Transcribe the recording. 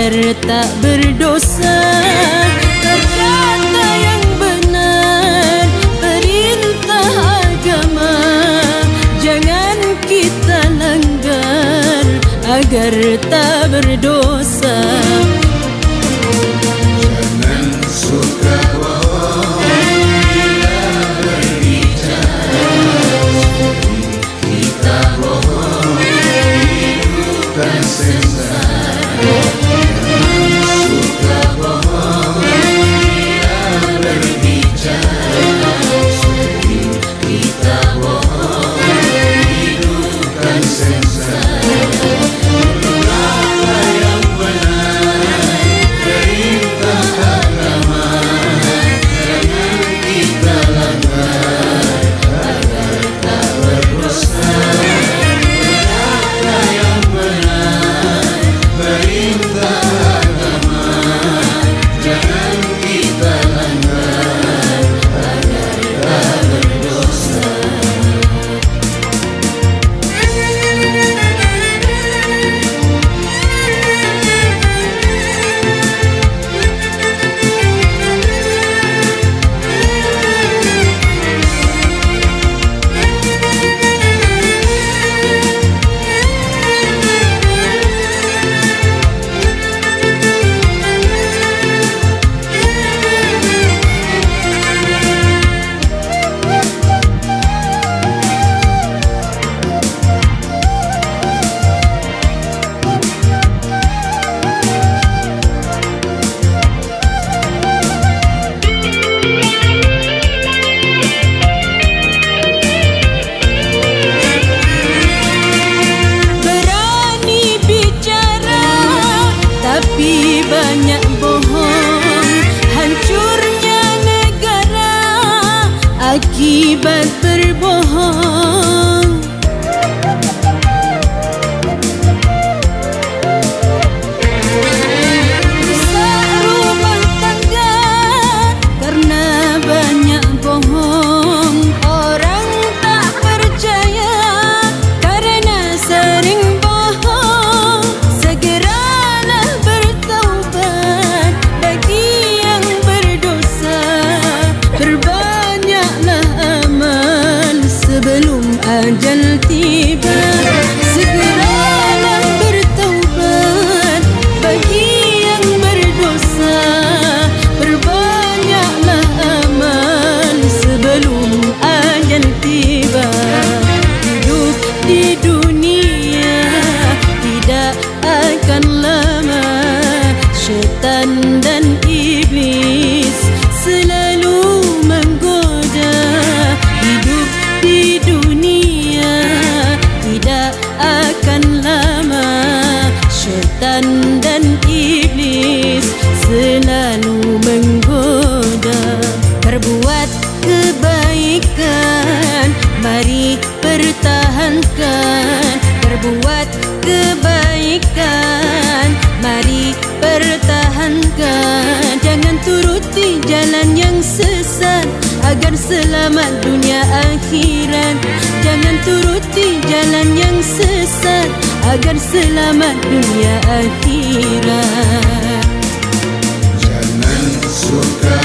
agar tak berdosa. Berkata yang benar, perintah agama, jangan kita langgar agar tak berdosa. Jangan suka bohong bila berbicara, kita bohong hidupkan sengsara. Jangan suka bohong bila berbicara, kita bohong hidupkan sengsara. Tapi banyak bohong, hancurnya negara akibat berbohong. Rusak rumah tangga karena banyak bohong. Orang tak percaya karena sering bohong. Segeralah bertaubat bagi yang berdosa. Perbanyaklah amal sebelum ajal tiba. Segeralah bertaubat bagi yang berdosa. Perbanyaklah amal sebelum ajal tiba. Hidup di dunia tidak akan lama. Syaitan dan iblis selalu menggoda. Hidup di dunia tidak akan lama. Syaitan dan iblis selalu menggoda. Perbuat kebaikan, mari pertahankan. Perbuat kebaikan, mari pertahankan. Jangan turuti jalan yang sesat agar selamat dunia akhirat. Jangan turuti jalan yang sesat agar selamat dunia akhirat. Jangan suka